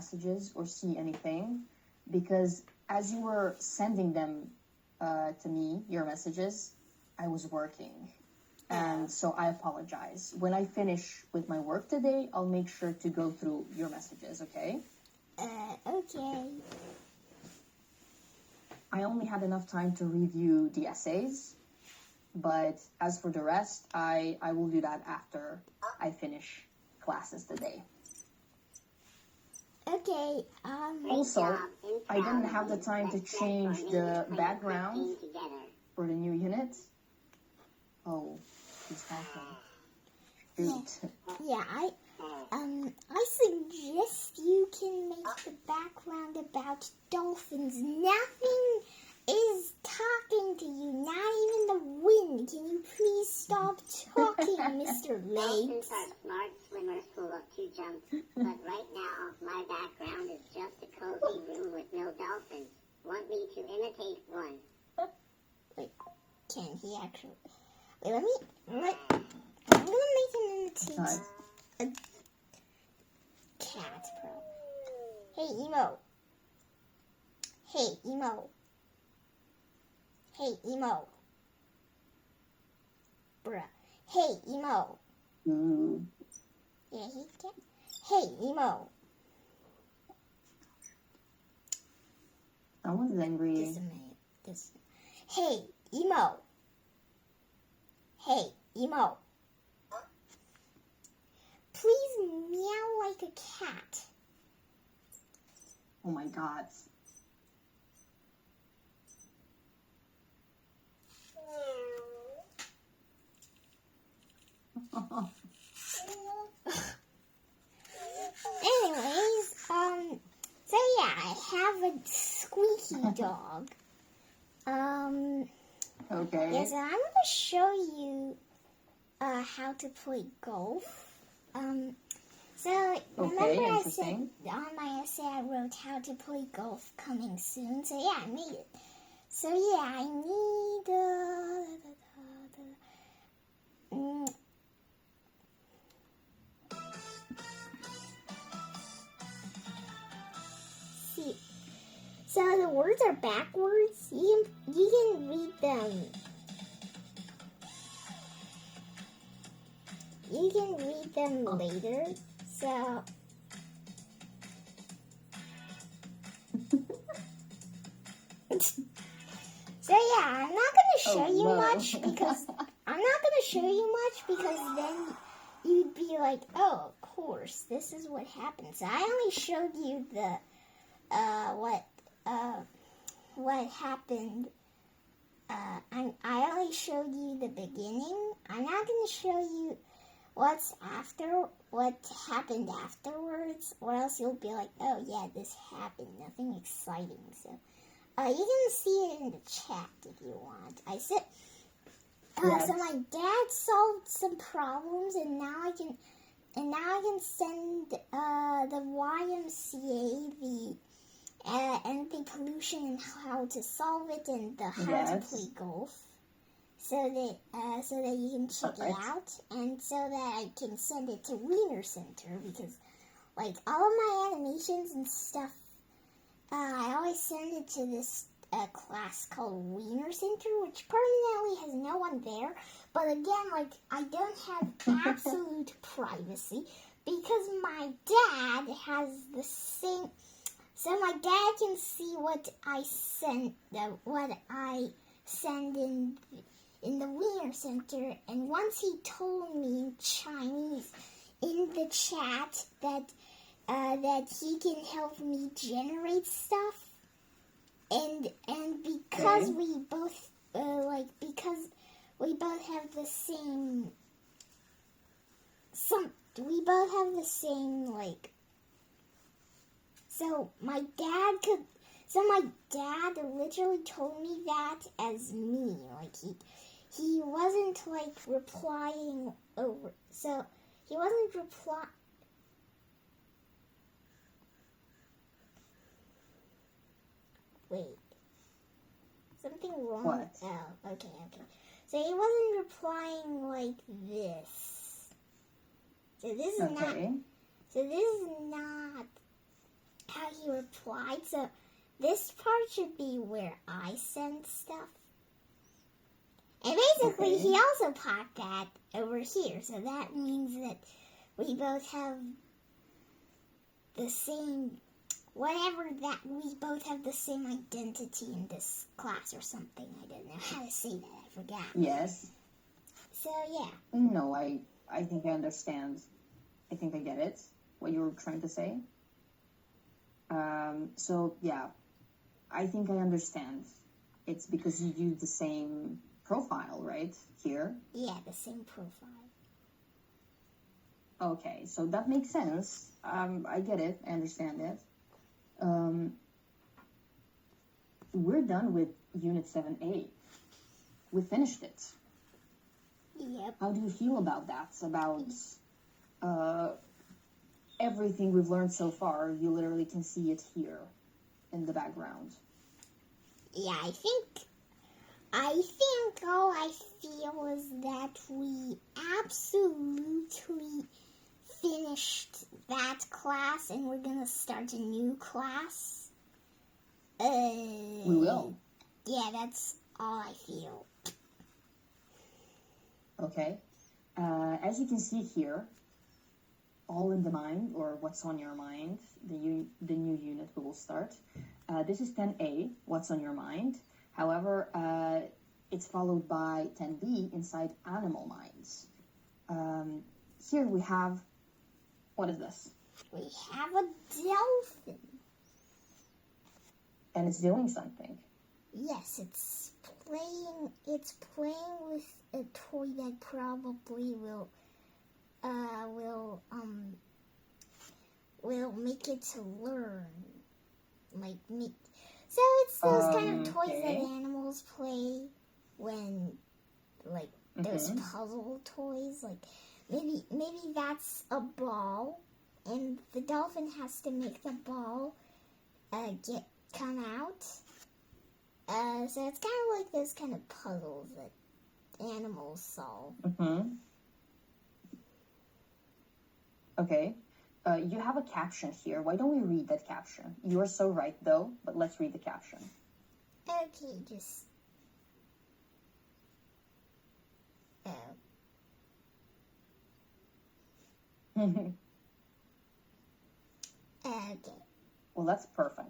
messages or see anything, because as you were sending them to me, your messages, I was working. And so I apologize. When I finish with my work today, I'll make sure to go through your messages, okay? Okay. I only had enough time to review the essays, but as for the rest, I will do that after I finish classes today. Okay, Also, I didn't have the time to change the background for the new unit. Oh, he's talking. Shoot. yeah, I suggest you can make the background about dolphins. Nothing is talking to you, not even the wind. Can you please stop talking, Mr. Legs? Dolphins are smart swimmers full of two jumps, but right now my background is just a cozy room with no dolphins. Want me to imitate one? Wait, can he actually? Wait, I'm gonna make him imitate a cat, bro. Hey, Emo. Hey, Emo. Hey, Emo. Bruh. Hey, Emo. Yeah, he can. Hey, Emo. Someone's angry. Hey, Emo. Hey, Emo. Please meow like a cat. Oh my god. Anyways, so yeah, I have a squeaky dog. Okay. Yeah, so I'm gonna show you how to play golf. So remember I said on my essay I wrote how to play golf coming soon. So yeah, I made it. So yeah, I need see. So the words are backwards. You can read them. You can read them later. So yeah, I'm not gonna show you much because then you'd be like, oh, of course, this is what happened. So I only showed you the what happened. I only showed you the beginning. I'm not gonna show you what happened afterwards, or else you'll be like, oh yeah, this happened, nothing exciting. So you can see it in the chat if you want. I said so my dad solved some problems, and now I can send the YMCA the anti-pollution and how to solve it, and the how to play golf. So that you can check it out, and so that I can send it to Wiener Center, because like all of my animations and stuff, I always send it to this class called Wiener Center, which permanently has no one there. But again, like I don't have absolute privacy because my dad has the same. So my dad can see what I send in the Wiener Center, and once he told me in Chinese in the chat that he can help me generate stuff, and because we both have the same like, so my dad literally told me that as me, like he wasn't like replying over, so he wasn't wait, something wrong. What? Oh, okay. So he wasn't replying like this. So this is not. multiplied. So this part should be where I send stuff. And basically, Okay. he also popped that over here. So that means that we both have the same, whatever that, we both have the same identity in this class or something. I don't know how to say that. I forgot. Yes. So, yeah. No, I think I understand. I think I get it, what you were trying to say. So, yeah, I think I understand. It's because you use the same profile, right? Here. Yeah, the same profile. Okay, so that makes sense. I get it. I understand it. We're done with Unit 7A. We finished it. Yep. How do you feel about that? About everything we've learned so far? You literally can see it here in the background. Yeah, I think all I feel is that we absolutely finished that class and we're gonna start a new class. We will. Yeah, that's all I feel. Okay. As you can see here, all in the mind, or what's on your mind, the new unit we will start. This is 10A, what's on your mind. However, it's followed by 10B, inside animal minds. Here we have, what is this? We have a dolphin. And it's doing something. Yes, it's playing with a toy that probably will make it to learn. So it's those kind of toys Okay. that animals play when, like, those puzzle toys. Like, maybe that's a ball, and the dolphin has to make the ball come out. So it's kind of like those kind of puzzles that animals solve. Mm-hmm. Okay. You have a caption here. Why don't we read that caption? You are so right, though, but let's read the caption. Okay, just... Okay. Well, that's perfect.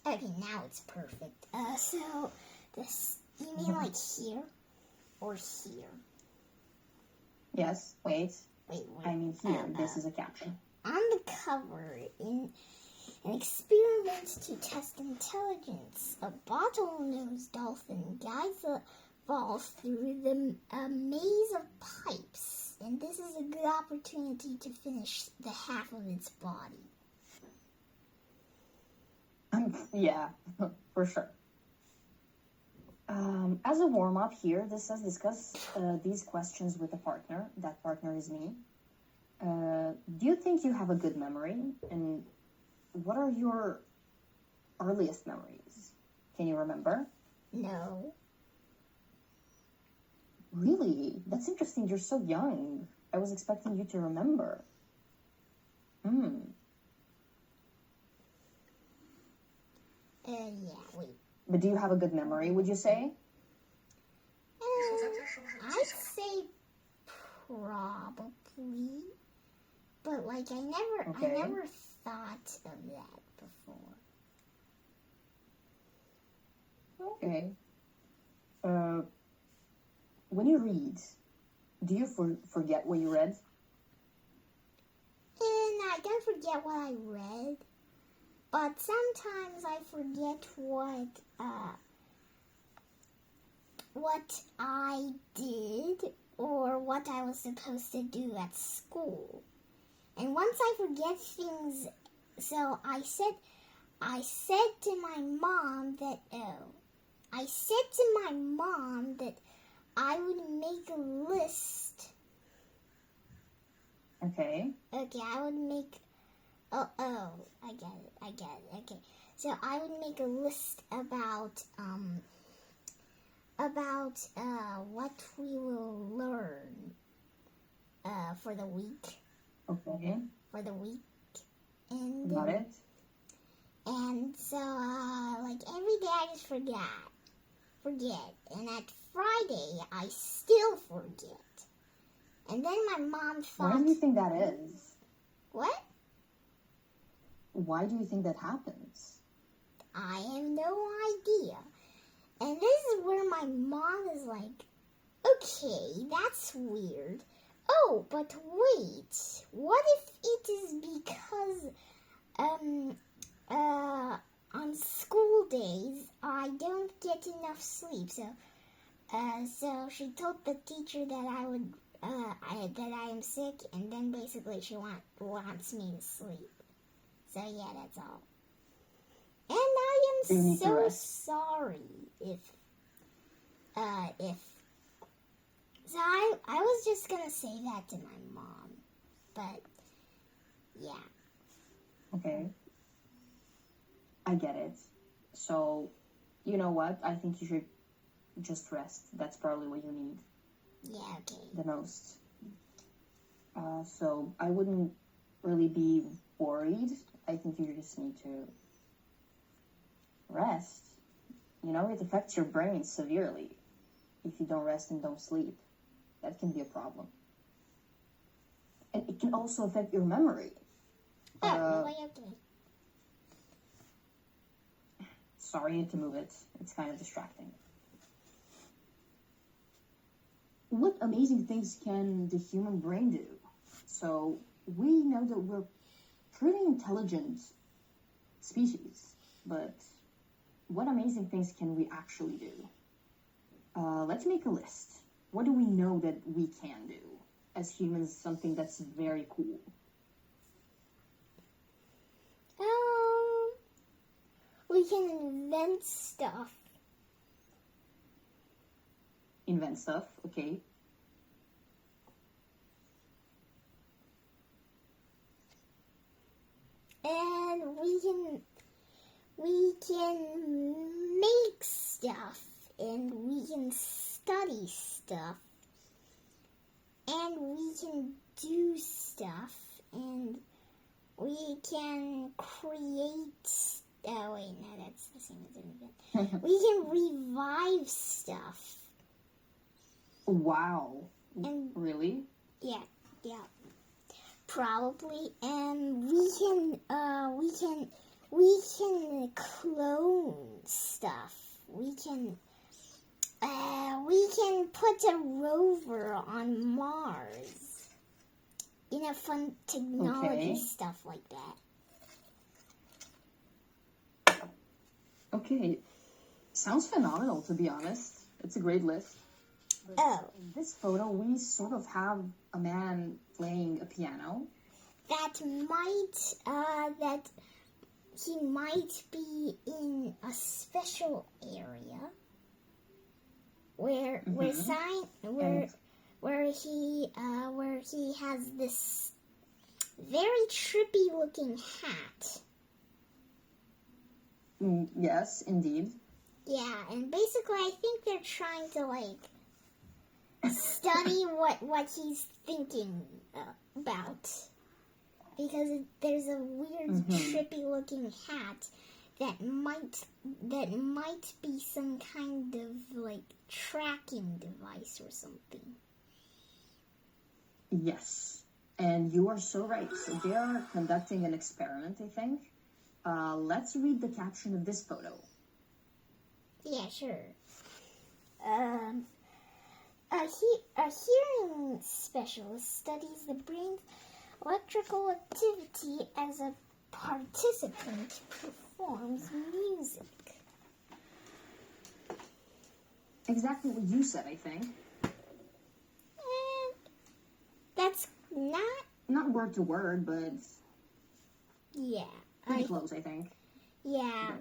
Okay, now it's perfect. So this, you mean like here or here? Yes, wait. Wait. I mean here. This is a caption. On the cover, in an experiment to test intelligence, a bottlenose dolphin guides a ball through a maze of pipes, and this is a good opportunity to finish the half of its body. Yeah, for sure. As a warm-up here, this says discuss these questions with a partner. That partner is me. Do you think you have a good memory? And what are your earliest memories? Can you remember? No. Really? That's interesting. You're so young. I was expecting you to remember. Yeah, wait. But do you have a good memory, would you say? I'd say probably, but like I never thought of that before. Okay. When you read, do you forget what you read? And I don't forget what I read, but sometimes I forget what I did or what I was supposed to do at school. And once I forget things, so I said to my mom that I would make a list. Okay. Okay, I would make. I get it. Okay, so I would make a list about what we will learn for the week. Okay. For the week. And Got it. And so, like, every day I just forget. And at Friday, I still forget. And then my mom thought... Why do you think that is? What? Why do you think that happens? I have no idea. And this is where my mom is like, okay, that's weird. Oh, but wait. What if it is because, on school days, I don't get enough sleep. So she told the teacher that that I am sick, and then basically she wants me to sleep. So yeah, that's all. And I You am need to so rest. sorry if so I was just gonna say that to my mom, but yeah. Okay. I get it. So, you know what? I think you should just rest. That's probably what you need Yeah, okay. the most. So I wouldn't really be worried. I think you just need to rest. You know, it affects your brain severely if you don't rest and don't sleep. That can be a problem. And it can also affect your memory. Oh, okay. Sorry, I need to move it. It's kind of distracting. What amazing things can the human brain do? So, we know that we're pretty intelligent species, but what amazing things can we actually do? Let's make a list. What do we know that we can do as humans? Something that's very cool. We can invent stuff. Invent stuff, okay. And we can make stuff, and we can study stuff, and we can do stuff, and we can create. Oh wait, no, that's the same as invent. We can revive stuff. Wow. And Really? yeah, probably. And we can clone stuff. We can put a rover on Mars. You know, fun technology Okay. stuff like that. Okay. Sounds phenomenal, to be honest. It's a great list. Oh, In this photo, we sort of have a man playing a piano. that he might be in a special area where he has this very trippy looking hat. Yes, indeed. Yeah, and basically I think they're trying to study what he's thinking about, because there's a weird trippy looking hat that might be some kind of tracking device or something. Yes. And you are so right. So they are conducting an experiment, I think. Let's read the caption of this photo. Yeah, sure. A hearing specialist studies the brain's electrical activity as a participant performs music. Exactly what you said, I think. That's not word to word, but yeah. pretty close, I think. Yeah,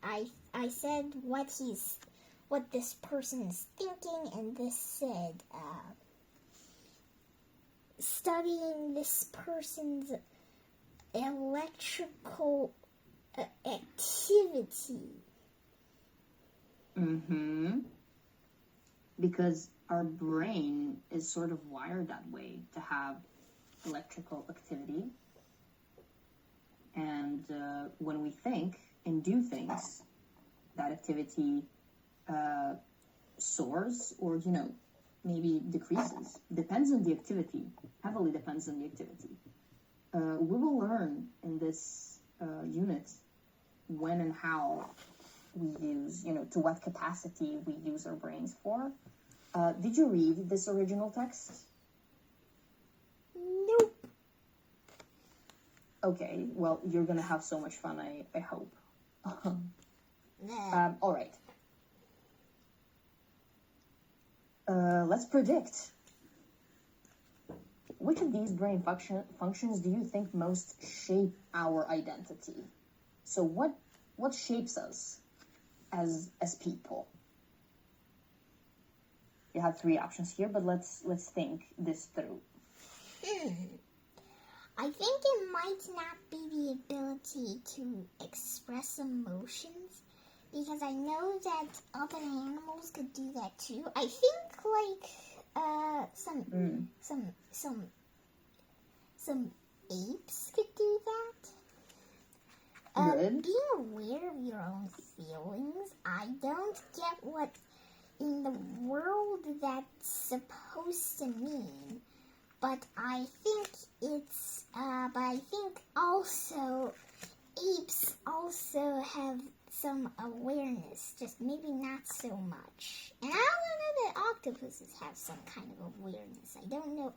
I said what this person is thinking, and this said studying this person's electrical activity. Because our brain is sort of wired that way to have electrical activity. And when we think and do things, that activity soars or, maybe decreases. Depends on the activity, heavily depends on the activity. We will learn in this unit when and how we use, to what capacity we use our brains for. Did you read this original text? Nope. Okay, well, you're gonna have so much fun, I hope. All right. Let's predict. Which of these brain functions do you think most shape our identity? So what shapes us as people? You have 3 options here, but let's think this through. I think it might not be the ability to express emotions, because I know that other animals could do that too. I think some apes could do that. Good. Being aware of your own feelings, I don't get what in the world that's supposed to mean, but I think also apes also have some awareness, just maybe not so much. And I also know that octopuses have some kind of awareness. I don't know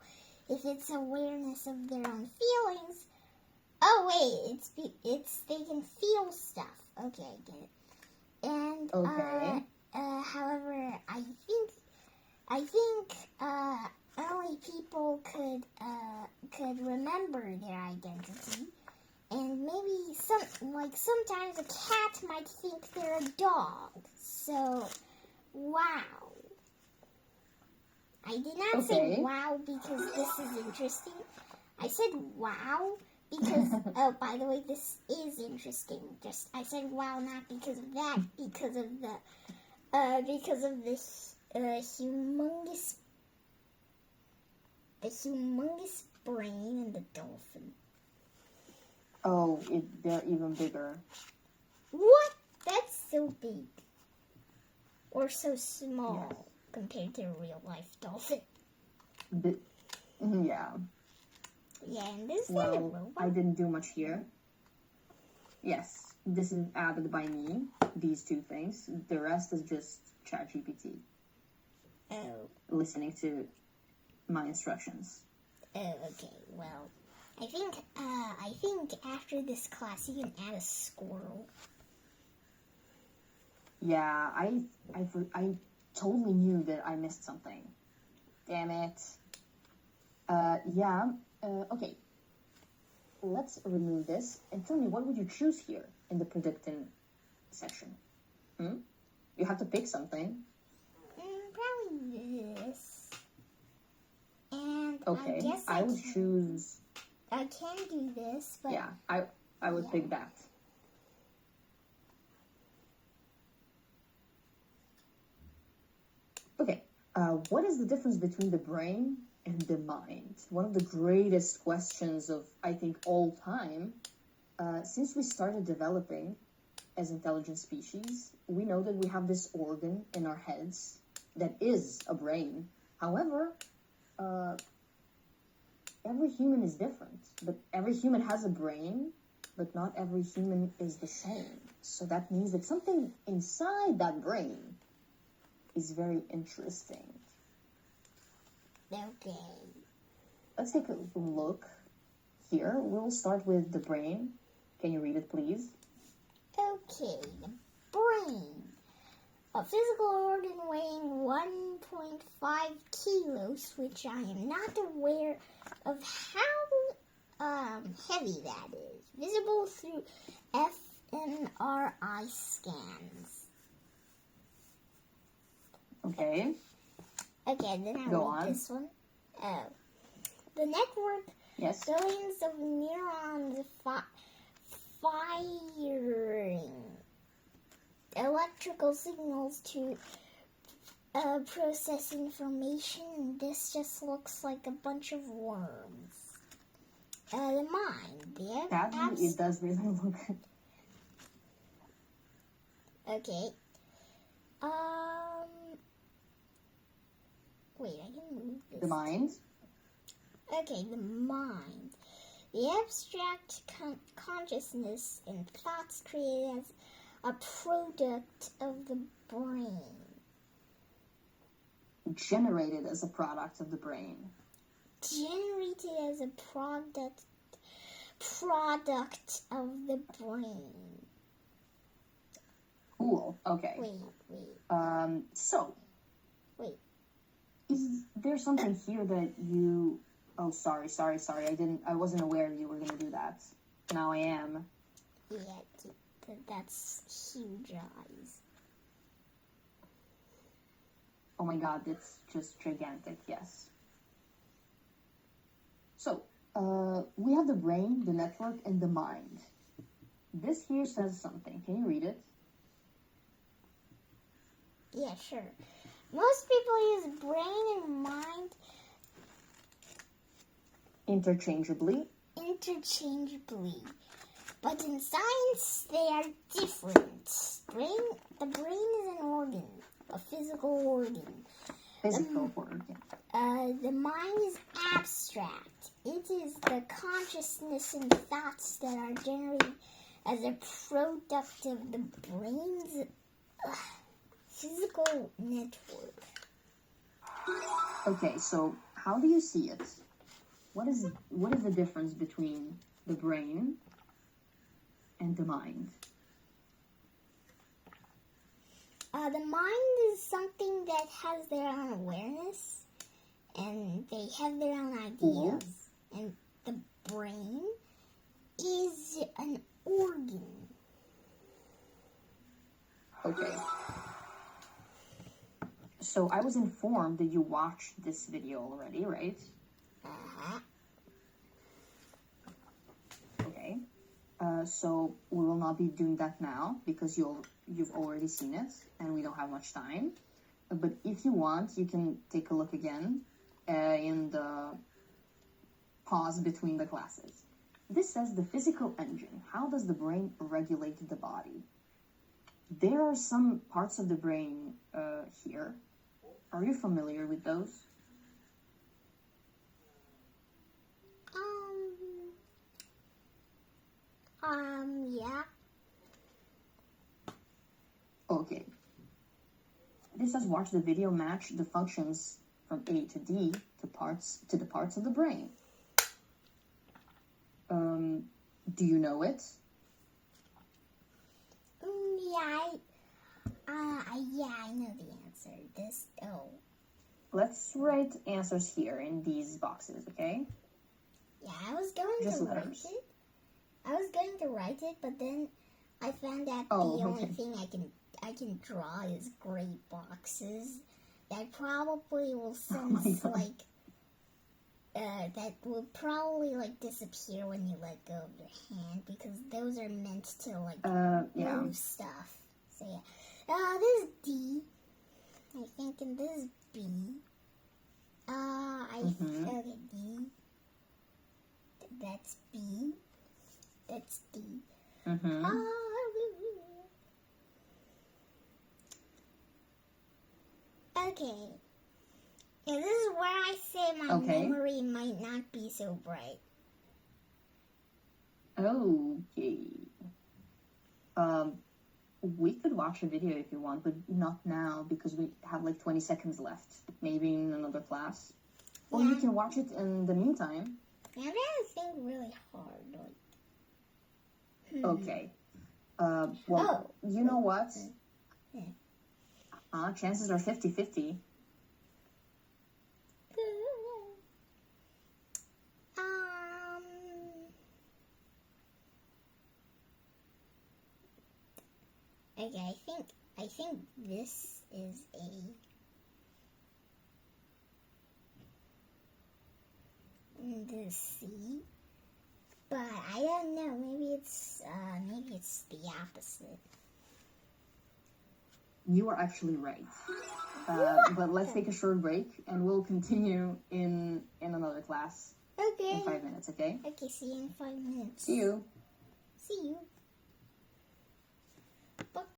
if it's awareness of their own feelings. Oh wait, it's they can feel stuff. Okay, I get it. And Okay. however, I think only people could remember their identity, and maybe sometimes a cat might think they're a dog. So, wow. I did not say wow because this is interesting. I said wow because, oh, by the way, this is interesting. I said wow not because of that, because of the humongous brain in the dolphin. Oh, they're even bigger. What? That's so big. Or so small compared to a real life dolphin. Yeah. Yeah, and this is a Well, robot. I didn't do much here. Yes, this is added by me, these 2 things. The rest is just ChatGPT. Oh. Listening to my instructions. Oh, okay. Well, I think after this class you can add a squirrel. Yeah, I totally knew that I missed something. Damn it. Okay. Let's remove this. And tell me, what would you choose here in the predicting section? You have to pick something. Probably this. And Okay, I guess I would choose... I can do this, but... Yeah, I would pick that. Okay, what is the difference between the brain and the mind? One of the greatest questions of, I think, all time. Since we started developing as intelligent species, we know that we have this organ in our heads that is a brain. However, every human is different. But every human has a brain, but not every human is the same. So that means that something inside that brain is very interesting. Okay. Let's take a look here. We'll start with the brain. Can you read it, please? Okay, the brain. A physical organ weighing 1.5 kilos, which I am not aware of how heavy that is. Visible through fMRI scans. Okay. Okay, then I Go read on. this one. Oh. The network, Yes. billions of neurons firing electrical signals to process information, and this just looks like a bunch of worms. The mind, Sadly, it does really look. Okay. Wait, I can move this. The mind. Okay, the mind. The abstract consciousness and thoughts created as a product of the brain. Generated as a product of the brain. Generated as a product of the brain. Cool. Okay. Wait. So. Wait. Is there something here that you? Oh, sorry. I wasn't aware you were gonna do that. Now I am. Yeah, that's huge eyes. Oh my god, it's just gigantic, yes. So, we have the brain, the network, and the mind. This here says something. Can you read it? Yeah, sure. Most people use brain and mind Interchangeably. But in science, they are different. The brain is an organ, a physical organ. Physical organ. The mind is abstract. It is the consciousness and thoughts that are generated as a product of the brain's physical network. Okay, so how do you see it? What is the difference between the brain and the mind? The mind is something that has their own awareness, and they have their own ideas. And the brain is an organ. Okay. So I was informed that you watched this video already, right? Uh-huh. Okay. So we will not be doing that now because you've already seen it and we don't have much time. But if you want, you can take a look again in the pause between the classes. This says the physical engine. How does the brain regulate the body? There are some parts of the brain here. Are you familiar with those? Yeah. Okay. This says watch the video match the functions from A to D to the parts of the brain. Do you know it? Yeah, I know the answer. Let's write answers here in these boxes, okay? Yeah, I was going Just to letters. write it. I was going to write it, but then I found out the only thing I can draw is gray boxes. That probably will sense that will probably disappear when you let go of your hand because those are meant to move stuff. So yeah, this is D, I think, and this is B. Okay, D. That's B. That's D. Okay. Yeah, this is where I say my memory might not be so bright. Okay. We could watch a video if you want, but not now because we have 20 seconds left. Maybe in another class. Or you can watch it in the meantime. I'm trying to think really hard. Okay. You know what? Chances are 50-50. Okay, I think this is the C, but I don't know. Maybe it's the opposite. you are actually right. But let's take a short break, and we'll continue in another class Okay. in 5 minutes, okay? Okay, see you in 5 minutes. See you. See you.